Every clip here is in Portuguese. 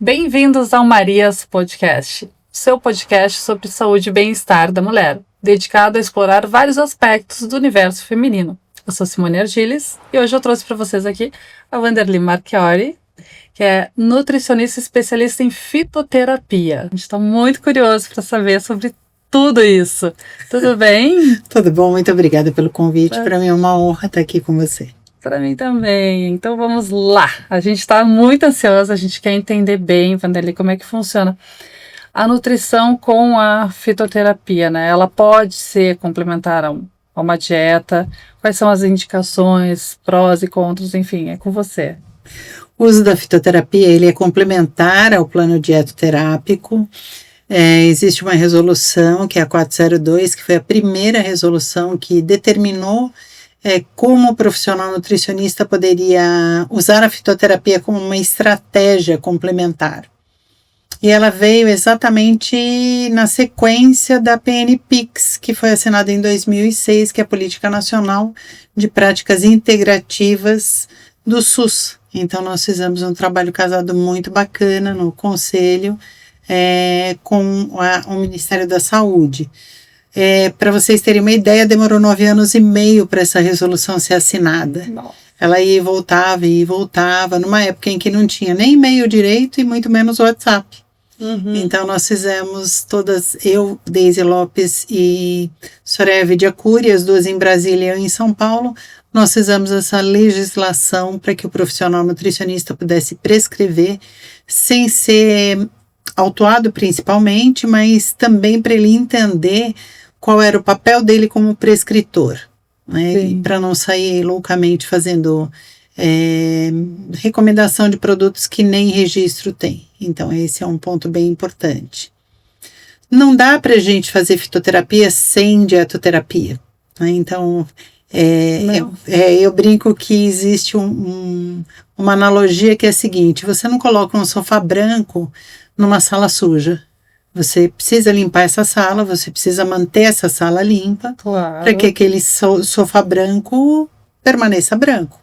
Bem-vindos ao Marias Podcast, seu podcast sobre saúde e bem-estar da mulher, dedicado a explorar vários aspectos do universo feminino. Eu sou Simone Argiles e hoje eu trouxe para vocês aqui a Wanderly Marchiori, que é nutricionista especialista em fitoterapia. A gente está muito curioso para saber sobre tudo isso. Tudo bem? Tudo bom, muito obrigada pelo convite. Para mim é uma honra estar aqui com você. Para mim também. Então vamos lá. A gente está muito ansiosa, a gente quer entender bem, Wanderly, como é que funciona a nutrição com a fitoterapia, né? Ela pode ser complementar a uma dieta? Quais são as indicações, prós e contras, enfim, é com você. O uso da fitoterapia, ele é complementar ao plano dietoterápico. Existe uma resolução, que é a 402, que foi a primeira resolução que determinou como o profissional nutricionista poderia usar a fitoterapia como uma estratégia complementar. E ela veio exatamente na sequência da PNPICS, que foi assinada em 2006, que é a Política Nacional de Práticas Integrativas do SUS. Então, nós fizemos um trabalho casado muito bacana no Conselho com o Ministério da Saúde. Para vocês terem uma ideia, demorou 9 anos e meio para essa resolução ser assinada. Nossa. Ela ia e voltava, numa época em que não tinha nem e-mail direito e muito menos WhatsApp. Uhum. Então, nós fizemos todas, eu, Deise Lopes e Soraya Vidiacuri, as duas em Brasília e eu em São Paulo, nós fizemos essa legislação para que o profissional nutricionista pudesse prescrever sem ser autuado principalmente, mas também para ele entender qual era o papel dele como prescritor, né? Para não sair loucamente fazendo recomendação de produtos que nem registro tem. Então, esse é um ponto bem importante. Não dá para a gente fazer fitoterapia sem dietoterapia, né? Então, eu brinco que existe uma analogia que é a seguinte: você não coloca um sofá branco numa sala suja. Você precisa limpar essa sala, você precisa manter essa sala limpa, Claro, para que aquele sofá branco permaneça branco.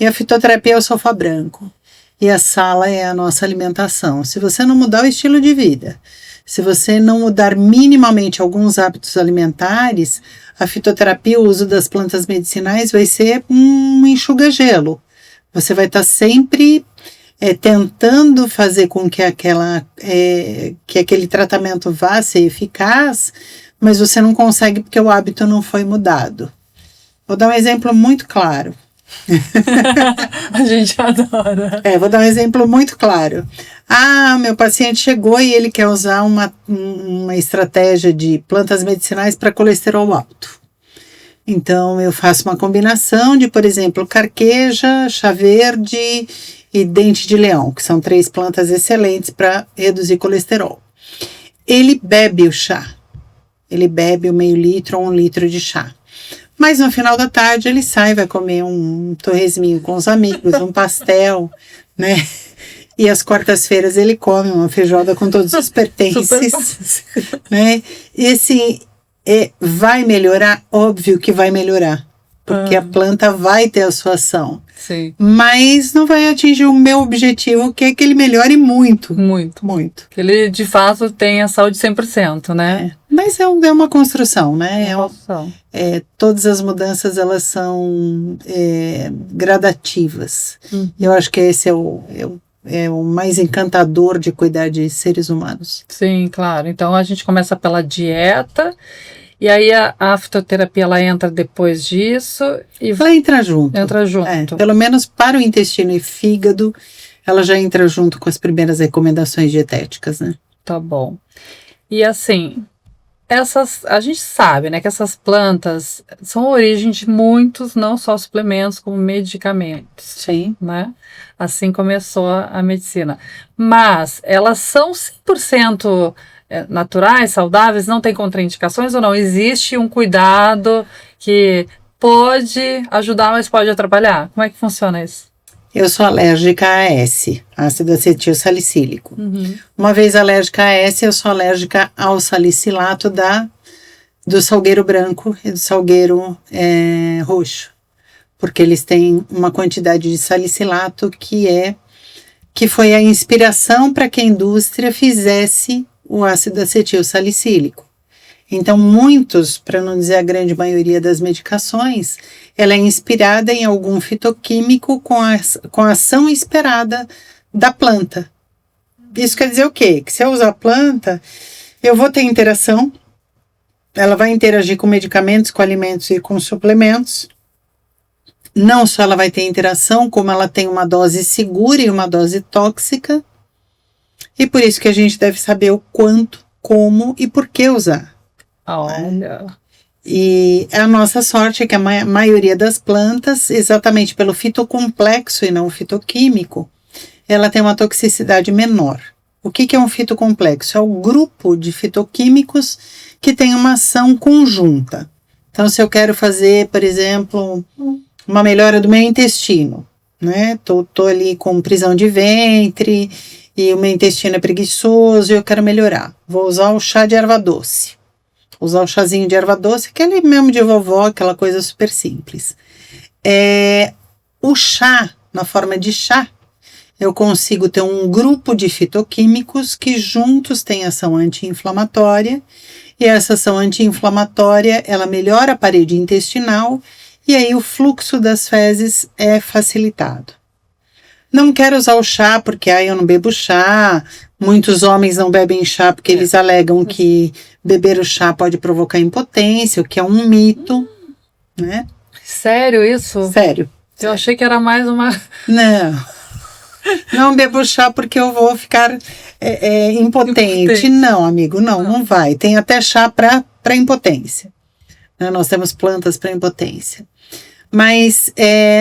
E a fitoterapia é o sofá branco. E a sala é a nossa alimentação. Se você não mudar o estilo de vida, se você não mudar minimamente alguns hábitos alimentares, a fitoterapia, o uso das plantas medicinais vai ser um enxuga-gelo. Você vai estar sempre tentando fazer com que aquele tratamento vá ser eficaz, mas você não consegue porque o hábito não foi mudado. Vou dar um exemplo muito claro. A gente adora. Vou dar um exemplo muito claro. Meu paciente chegou e ele quer usar uma estratégia de plantas medicinais para colesterol alto. Então, eu faço uma combinação de, por exemplo, carqueja, chá verde e dente de leão, que são 3 plantas excelentes para reduzir colesterol. Ele bebe o chá. Ele bebe o meio litro ou 1 litro de chá. Mas no final da tarde ele sai, vai comer um torresminho com os amigos, um pastel, né? E às quartas-feiras ele come uma feijoada com todos os pertences, né? E assim, vai melhorar? Óbvio que vai melhorar, porque a planta vai ter a sua ação. Sim. Mas não vai atingir o meu objetivo, que é que ele melhore muito. Muito. Muito. Que ele, de fato, tenha saúde 100%, né? Mas é uma construção, né? Construção. Todas as mudanças, elas são gradativas. Eu acho que esse é o mais encantador de cuidar de seres humanos. Sim, claro. Então, a gente começa pela dieta. E aí a fitoterapia, ela entra depois disso? Ela entra junto. Entra junto. Pelo menos para o intestino e fígado, ela já entra junto com as primeiras recomendações dietéticas, né? Tá bom. E assim, a gente sabe, né, que essas plantas são a origem de muitos, não só suplementos, como medicamentos. Sim. Né? Assim começou a medicina. Mas elas são 100% naturais, saudáveis, não tem contraindicações ou não? Existe um cuidado que pode ajudar, mas pode atrapalhar? Como é que funciona isso? Eu sou alérgica a S, ácido acetil salicílico. Uhum. Uma vez alérgica a S, eu sou alérgica ao salicilato do salgueiro branco e do salgueiro roxo. Porque eles têm uma quantidade de salicilato que é que foi a inspiração para que a indústria fizesse o ácido acetil salicílico. Então, muitos, para não dizer a grande maioria das medicações, ela é inspirada em algum fitoquímico com a ação esperada da planta. Isso quer dizer o quê? Que se eu usar a planta, eu vou ter interação, ela vai interagir com medicamentos, com alimentos e com suplementos. Não só ela vai ter interação, como ela tem uma dose segura e uma dose tóxica. E por isso que a gente deve saber o quanto, como e por que usar. Olha. E a nossa sorte é que a maioria das plantas, exatamente pelo fitocomplexo e não o fitoquímico, ela tem uma toxicidade menor. O que é um fitocomplexo? É o grupo de fitoquímicos que tem uma ação conjunta. Então, se eu quero fazer, por exemplo, uma melhora do meu intestino, né? Tô ali com prisão de ventre e o meu intestino é preguiçoso e eu quero melhorar. Vou usar o chá de erva doce. Usar o chazinho de erva doce, aquele mesmo de vovó, aquela coisa super simples. O chá, na forma de chá, eu consigo ter um grupo de fitoquímicos que juntos têm ação anti-inflamatória, e essa ação anti-inflamatória, ela melhora a parede intestinal, e aí o fluxo das fezes é facilitado. Não quero usar o chá porque eu não bebo chá. Muitos homens não bebem chá porque eles alegam que beber o chá pode provocar impotência, o que é um mito, né? Sério isso? Sério. Eu achei que era mais uma... Não bebo chá porque eu vou ficar impotente. Não, amigo, não vai. Tem até chá para impotência. Nós temos plantas para impotência. Mas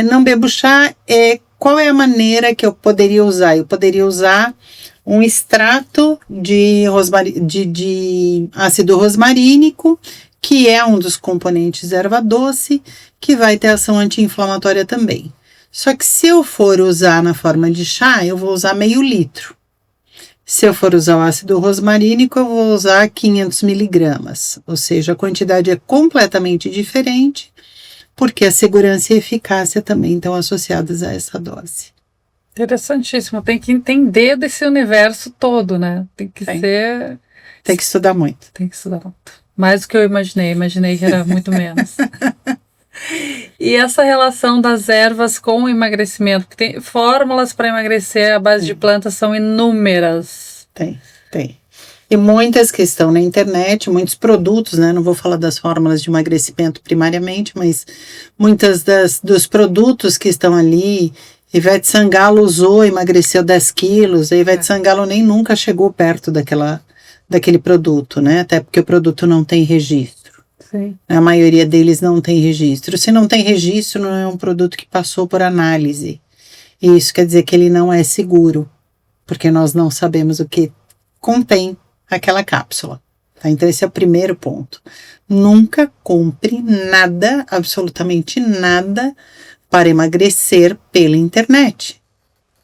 não bebo chá. Qual é a maneira que eu poderia usar? Eu poderia usar um extrato de ácido rosmarínico, que é um dos componentes da erva doce, que vai ter ação anti-inflamatória também. Só que se eu for usar na forma de chá, eu vou usar meio litro. Se eu for usar o ácido rosmarínico, eu vou usar 500 miligramas. Ou seja, a quantidade é completamente diferente, porque a segurança e a eficácia também estão associadas a essa dose. Interessantíssimo. Tem que entender desse universo todo, né? Tem que estudar muito. Tem que estudar muito. Mais do que eu imaginei. Imaginei que era muito menos. E essa relação das ervas com o emagrecimento? Tem fórmulas para emagrecer à base de plantas são inúmeras. Tem. E muitas que estão na internet, muitos produtos, né? Não vou falar das fórmulas de emagrecimento primariamente, mas muitas dos produtos que estão ali. Ivete Sangalo usou, emagreceu 10 quilos. A Ivete Sangalo nem nunca chegou perto daquele produto, né? Até porque o produto não tem registro. Sim. A maioria deles não tem registro. Se não tem registro, não é um produto que passou por análise. E isso quer dizer que ele não é seguro, porque nós não sabemos o que contém aquela cápsula. Tá? Então esse é o primeiro ponto. Nunca compre nada, absolutamente nada, para emagrecer pela internet.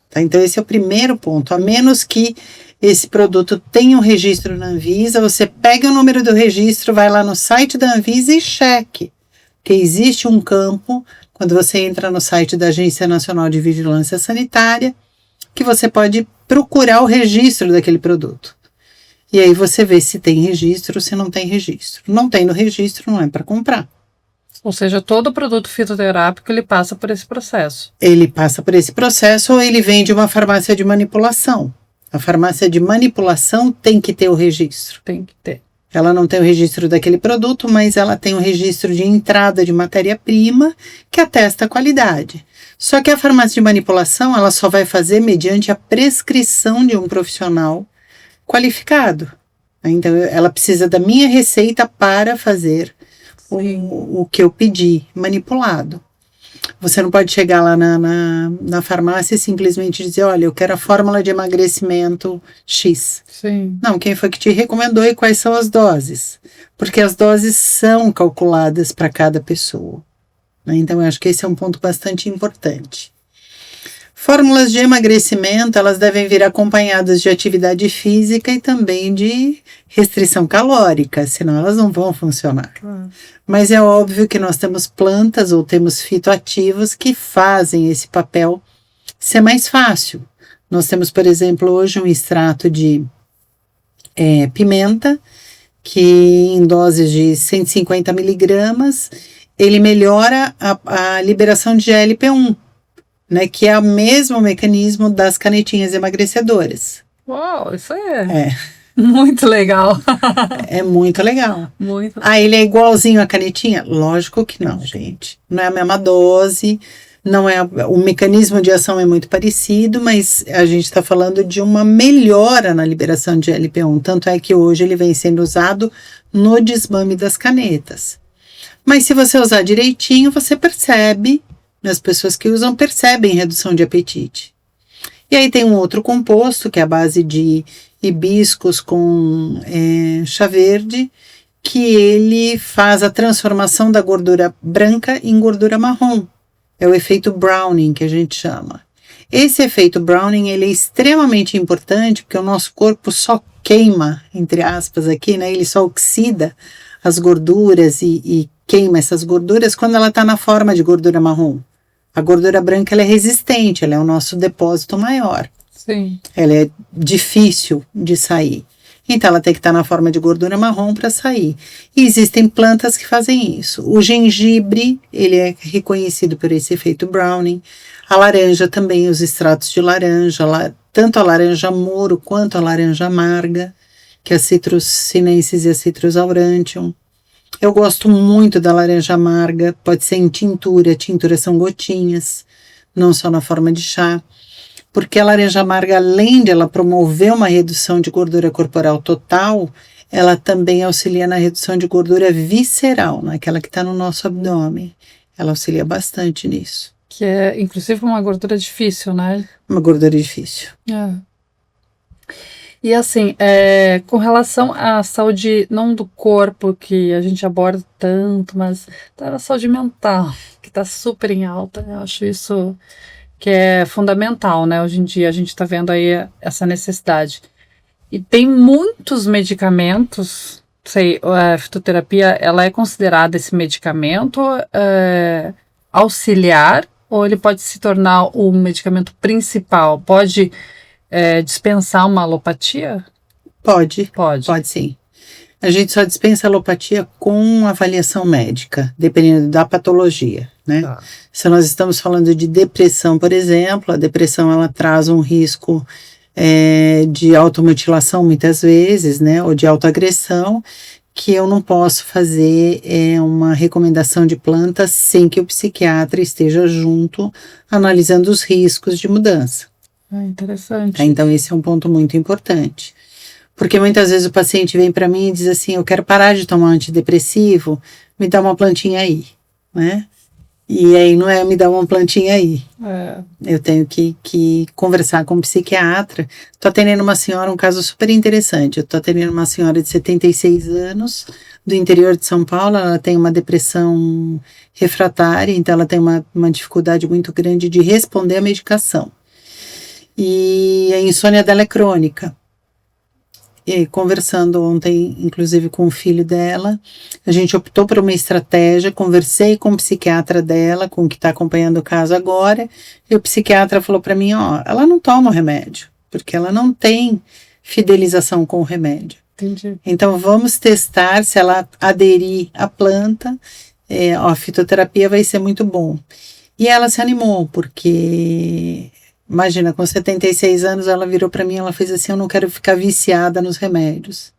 Tá? Então esse é o primeiro ponto. A menos que esse produto tenha um registro na Anvisa, você pega o número do registro, vai lá no site da Anvisa e cheque. Porque existe um campo, quando você entra no site da Agência Nacional de Vigilância Sanitária, que você pode procurar o registro daquele produto. E aí você vê se tem registro ou se não tem registro. Não tem no registro, não é para comprar. Ou seja, todo produto fitoterápico ele passa por esse processo. Ele passa por esse processo ou ele vem de uma farmácia de manipulação. A farmácia de manipulação tem que ter o registro. Tem que ter. Ela não tem o registro daquele produto, mas ela tem o registro de entrada de matéria-prima que atesta a qualidade. Só que a farmácia de manipulação, ela só vai fazer mediante a prescrição de um profissional qualificado. Então, ela precisa da minha receita para fazer o que eu pedi, manipulado. Você não pode chegar lá na farmácia e simplesmente dizer, olha, eu quero a fórmula de emagrecimento X. Sim. Não, quem foi que te recomendou e quais são as doses? Porque as doses são calculadas para cada pessoa. Né? Então, eu acho que esse é um ponto bastante importante. Fórmulas de emagrecimento, elas devem vir acompanhadas de atividade física e também de restrição calórica, senão elas não vão funcionar. Mas é óbvio que nós temos plantas ou temos fitoativos que fazem esse papel ser mais fácil. Nós temos, por exemplo, hoje um extrato de pimenta, que em doses de 150 miligramas, ele melhora a liberação de GLP-1, né, que é o mesmo mecanismo das canetinhas emagrecedoras. Uau, isso é muito legal. É muito legal. Muito. Ele é igualzinho à canetinha? Lógico que não, gente. Não é a mesma dose, não é, o mecanismo de ação é muito parecido, mas a gente está falando de uma melhora na liberação de GLP-1. Tanto é que hoje ele vem sendo usado no desmame das canetas. Mas se você usar direitinho, você percebe, as pessoas que usam percebem redução de apetite. E aí tem um outro composto, que é a base de hibiscos com chá verde, que ele faz a transformação da gordura branca em gordura marrom. É o efeito Browning, que a gente chama. Esse efeito Browning, ele é extremamente importante, porque o nosso corpo só queima, entre aspas aqui, né? Ele só oxida as gorduras e queima essas gorduras quando ela está na forma de gordura marrom. A gordura branca, ela é resistente, ela é o nosso depósito maior. Sim. Ela é difícil de sair. Então, ela tem que estar na forma de gordura marrom para sair. E existem plantas que fazem isso. O gengibre, ele é reconhecido por esse efeito Browning. A laranja também, os extratos de laranja, tanto a laranja moro quanto a laranja amarga, que é a Citrus sinensis e a Citrus aurantium. Eu gosto muito da laranja amarga, pode ser em tintura. Tinturas são gotinhas, não só na forma de chá. Porque a laranja amarga, além de ela promover uma redução de gordura corporal total, ela também auxilia na redução de gordura visceral, naquela que está no nosso abdômen. Ela auxilia bastante nisso. Que é, inclusive, uma gordura difícil, né? Uma gordura difícil. E assim, com relação à saúde, não do corpo, que a gente aborda tanto, mas da saúde mental, que está super em alta. Eu acho isso que é fundamental, né? Hoje em dia a gente está vendo aí essa necessidade. E tem muitos medicamentos, a fitoterapia, ela é considerada esse medicamento auxiliar, ou ele pode se tornar o medicamento principal? Pode dispensar uma alopatia? Pode sim. A gente só dispensa alopatia com avaliação médica, dependendo da patologia, né? Tá. Se nós estamos falando de depressão, por exemplo, a depressão ela traz um risco de automutilação muitas vezes, né? Ou de autoagressão, que eu não posso fazer uma recomendação de planta sem que o psiquiatra esteja junto, analisando os riscos de mudança. Interessante. Então, esse é um ponto muito importante. Porque muitas vezes o paciente vem para mim e diz assim, eu quero parar de tomar antidepressivo, me dá uma plantinha aí, né? E aí não é me dá uma plantinha aí. Eu tenho que conversar com um psiquiatra. Estou atendendo uma senhora, um caso super interessante. Eu estou atendendo uma senhora de 76 anos, do interior de São Paulo. Ela tem uma depressão refratária, então ela tem uma dificuldade muito grande de responder à medicação. E a insônia dela é crônica. E conversando ontem, inclusive com o filho dela, a gente optou por uma estratégia, conversei com o psiquiatra dela, com o que está acompanhando o caso agora, e o psiquiatra falou para mim, ela não toma o remédio, porque ela não tem fidelização com o remédio. Entendi. Então vamos testar, se ela aderir à planta, a fitoterapia vai ser muito bom. E ela se animou, porque... Imagina, com 76 anos, ela virou para mim, ela fez assim, eu não quero ficar viciada nos remédios.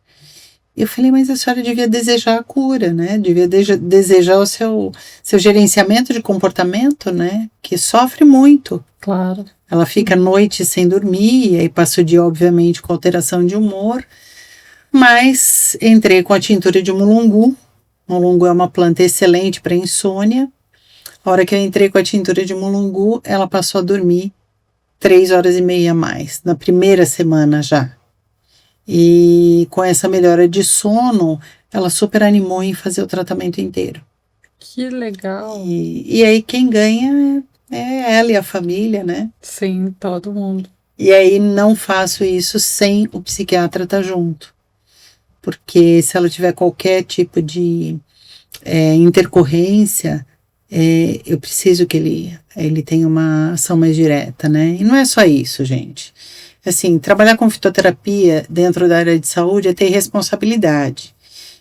Eu falei, mas a senhora devia desejar a cura, né? Devia desejar o seu gerenciamento de comportamento, né? Que sofre muito. Claro. Ela fica a noite sem dormir, e aí passa o dia, obviamente, com alteração de humor. Mas entrei com a tintura de mulungu. Mulungu é uma planta excelente para insônia. A hora que eu entrei com a tintura de mulungu, ela passou a dormir 3 horas e meia a mais, na primeira semana já. E com essa melhora de sono, ela super animou em fazer o tratamento inteiro. Que legal! E aí quem ganha é ela e a família, né? Sim, todo mundo. E aí não faço isso sem o psiquiatra estar junto. Porque se ela tiver qualquer tipo de intercorrência, eu preciso que ele tenha uma ação mais direta, né? E não é só isso, gente. Assim, trabalhar com fitoterapia dentro da área de saúde é ter responsabilidade.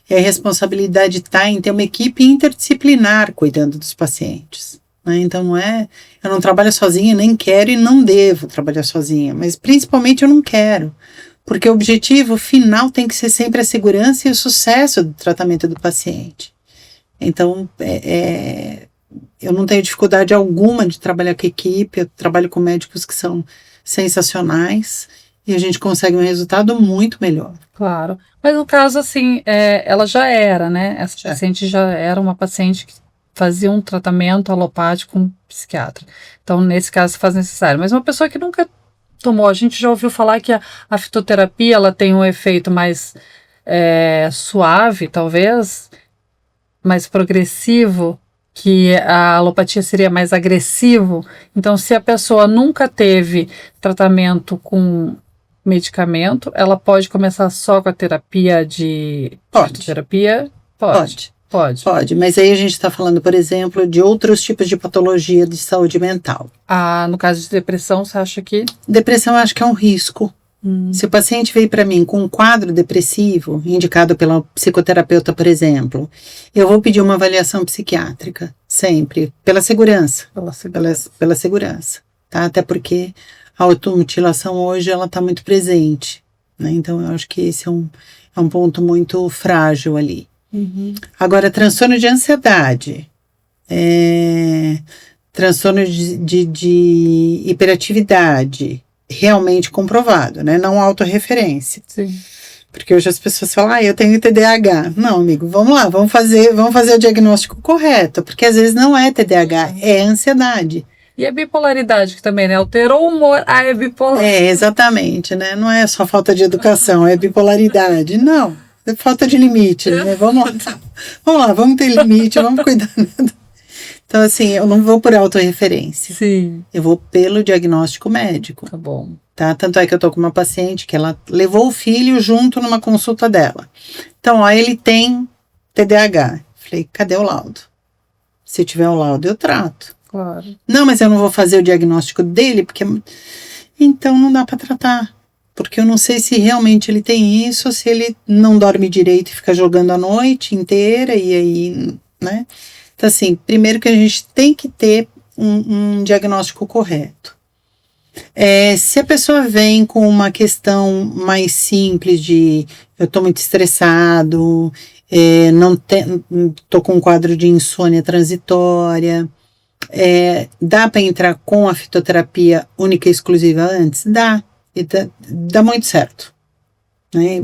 E a responsabilidade está em ter uma equipe interdisciplinar cuidando dos pacientes. Né? Então, eu não trabalho sozinha, nem quero e não devo trabalhar sozinha, mas principalmente eu não quero, porque o objetivo final tem que ser sempre a segurança e o sucesso do tratamento do paciente. Então, eu não tenho dificuldade alguma de trabalhar com equipe, eu trabalho com médicos que são sensacionais e a gente consegue um resultado muito melhor. Claro. Mas no caso, assim, ela já era, né? Essa paciente já era uma paciente que fazia um tratamento alopático com um psiquiatra. Então, nesse caso, se faz necessário. Mas uma pessoa que nunca tomou, a gente já ouviu falar que a fitoterapia ela tem um efeito mais suave, talvez, mais progressivo, que a alopatia seria mais agressivo. Então, se a pessoa nunca teve tratamento com medicamento, ela pode começar só com a terapia de fitoterapia? Pode, mas aí a gente está falando, por exemplo, de outros tipos de patologia de saúde mental. No caso de depressão, você acha que? Depressão eu acho que é um risco. Se o paciente veio para mim com um quadro depressivo, indicado pela psicoterapeuta, por exemplo, eu vou pedir uma avaliação psiquiátrica, sempre, pela segurança. Pela segurança, tá? Até porque a automutilação hoje, ela está muito presente, né? Então, eu acho que esse é um ponto muito frágil ali. Agora, transtorno de ansiedade, transtorno de hiperatividade, realmente comprovado, né? Não autorreferência. Sim. Porque hoje as pessoas falam, eu tenho TDAH. Não, amigo, vamos lá, vamos fazer o diagnóstico correto, porque às vezes não é TDAH, é ansiedade. E a bipolaridade que também, né? Alterou o humor, é bipolar. Exatamente, né? Não é só falta de educação, é bipolaridade. Não, é falta de limite, né? Vamos lá, vamos ter limite, vamos cuidar. Então, assim, eu não vou por autorreferência. Sim. Eu vou pelo diagnóstico médico. Tá bom. Tá? Tanto é que eu tô com uma paciente que ela levou o filho junto numa consulta dela. Então, ele tem TDAH. Falei, cadê o laudo? Se tiver o laudo, eu trato. Claro. Não, mas eu não vou fazer o diagnóstico dele, porque... Então, não dá para tratar. Porque eu não sei se realmente ele tem isso, ou se ele não dorme direito e fica jogando a noite inteira, e aí, né? Então, assim, primeiro que a gente tem que ter um diagnóstico correto. Se a pessoa vem com uma questão mais simples de eu estou muito estressado, estou com um quadro de insônia transitória, dá para entrar com a fitoterapia única e exclusiva antes? Dá, e dá muito certo. Né?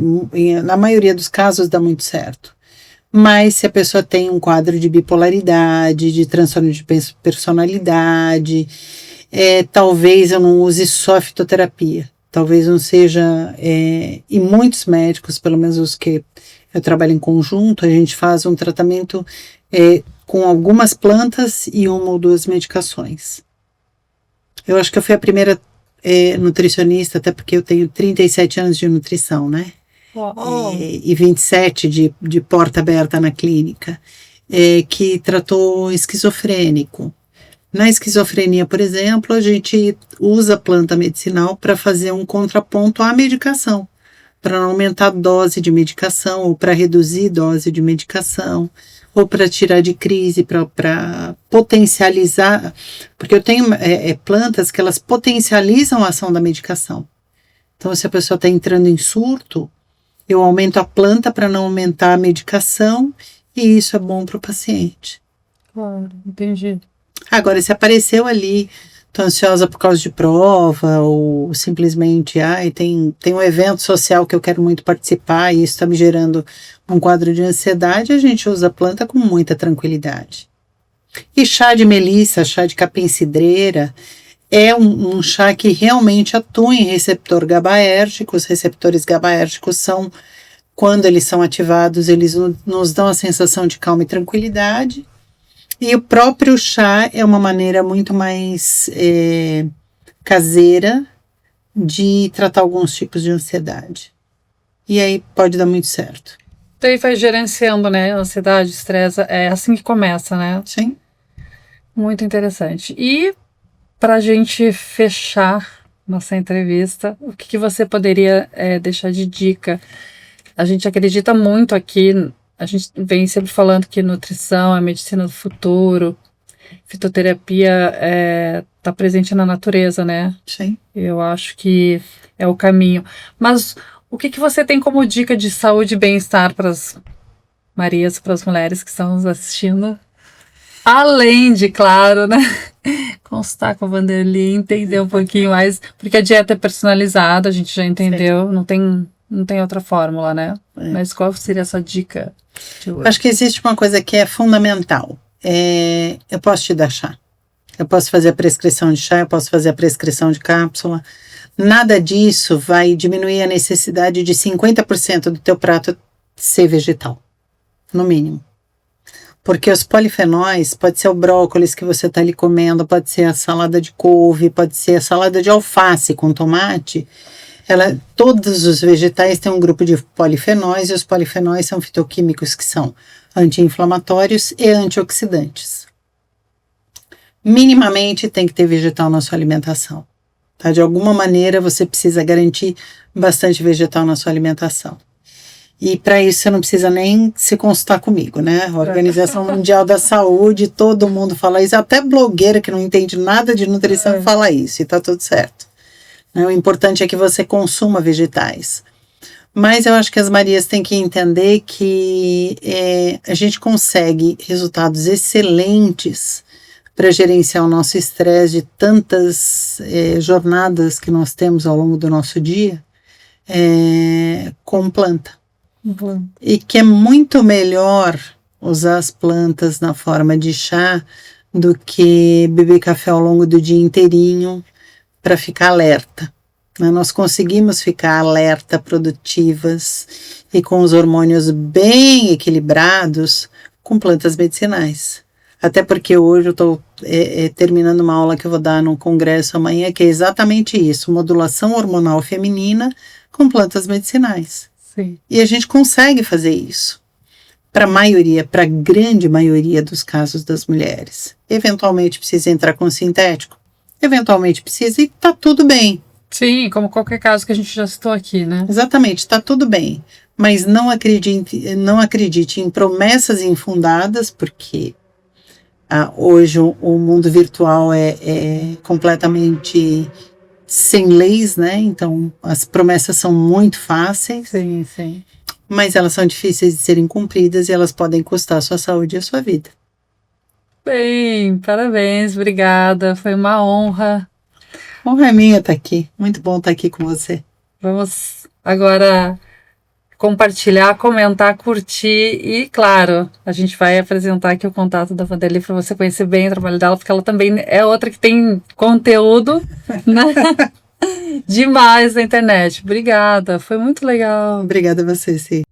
Na maioria dos casos dá muito certo. Mas se a pessoa tem um quadro de bipolaridade, de transtorno de personalidade, talvez eu não use só a fitoterapia. Talvez não seja... e muitos médicos, pelo menos os que eu trabalho em conjunto, a gente faz um tratamento com algumas plantas e uma ou duas medicações. Eu acho que eu fui a primeira nutricionista, até porque eu tenho 37 anos de nutrição, né? E 27 de porta aberta na clínica, que tratou esquizofrênico. Na esquizofrenia, por exemplo, a gente usa a planta medicinal para fazer um contraponto à medicação, para não aumentar a dose de medicação, ou para reduzir dose de medicação, ou para tirar de crise, para potencializar, porque eu tenho plantas que elas potencializam a ação da medicação. Então, se a pessoa está entrando em surto, eu aumento a planta para não aumentar a medicação, e isso é bom para o paciente. Claro, entendi. Agora, se apareceu ali, tô ansiosa por causa de prova, ou simplesmente, tem um evento social que eu quero muito participar, e isso está me gerando um quadro de ansiedade, a gente usa a planta com muita tranquilidade. E chá de melissa, chá de capim-cidreira, é um chá que realmente atua em receptor GABAérgico. Os receptores GABAérgicos são, quando eles são ativados, eles nos dão a sensação de calma e tranquilidade. E o próprio chá é uma maneira muito mais caseira de tratar alguns tipos de ansiedade. E aí pode dar muito certo. Então aí vai gerenciando, né? Ansiedade, estresse, é assim que começa, né? Sim. Muito interessante. E para a gente fechar nossa entrevista, o que você poderia deixar de dica? A gente acredita muito aqui, a gente vem sempre falando que nutrição é medicina do futuro, fitoterapia está presente na natureza, né? Sim. Eu acho que é o caminho. Mas o que você tem como dica de saúde e bem-estar para as Marias, para as mulheres que estão nos assistindo? Além de, claro, né? Consultar com a Vanderly, entender um pouquinho mais, porque a dieta é personalizada, a gente já entendeu, não tem outra fórmula, né? Mas qual seria essa dica de hoje? Acho que existe uma coisa que é fundamental. Eu posso te dar chá. Eu posso fazer a prescrição de chá, eu posso fazer a prescrição de cápsula. Nada disso vai diminuir a necessidade de 50% do teu prato ser vegetal, no mínimo. Porque os polifenóis, pode ser o brócolis que você está ali comendo, pode ser a salada de couve, pode ser a salada de alface com tomate. Todos os vegetais têm um grupo de polifenóis, e os polifenóis são fitoquímicos que são anti-inflamatórios e antioxidantes. Minimamente tem que ter vegetal na sua alimentação. Tá? De alguma maneira você precisa garantir bastante vegetal na sua alimentação. E para isso você não precisa nem se consultar comigo, né? A Organização Mundial da Saúde, todo mundo fala isso, até blogueira que não entende nada de nutrição fala isso, e tá tudo certo. O importante é que você consuma vegetais. Mas eu acho que as Marias têm que entender que a gente consegue resultados excelentes para gerenciar o nosso estresse de tantas jornadas que nós temos ao longo do nosso dia com planta. Uhum. E que é muito melhor usar as plantas na forma de chá do que beber café ao longo do dia inteirinho para ficar alerta. Nós conseguimos ficar alerta, produtivas e com os hormônios bem equilibrados com plantas medicinais. Até porque hoje eu estou terminando uma aula que eu vou dar num congresso amanhã, que é exatamente isso, modulação hormonal feminina com plantas medicinais. Sim. E a gente consegue fazer isso para a grande maioria dos casos das mulheres. Eventualmente precisa entrar com sintético, eventualmente precisa e tá tudo bem. Sim, como qualquer caso que a gente já citou aqui, né? Exatamente, tá tudo bem. Mas não acredite em promessas infundadas, porque hoje o mundo virtual é completamente sem leis, né? Então as promessas são muito fáceis. Sim, sim. Mas elas são difíceis de serem cumpridas e elas podem custar a sua saúde e a sua vida. Bem, parabéns, obrigada. Foi uma honra. Honra é minha estar aqui. Muito bom estar aqui com você. Vamos agora compartilhar, comentar, curtir e, claro, a gente vai apresentar aqui o contato da Vanderly para você conhecer bem o trabalho dela, porque ela também é outra que tem conteúdo, né? Demais na internet. Obrigada, foi muito legal. Obrigada a você, Ci.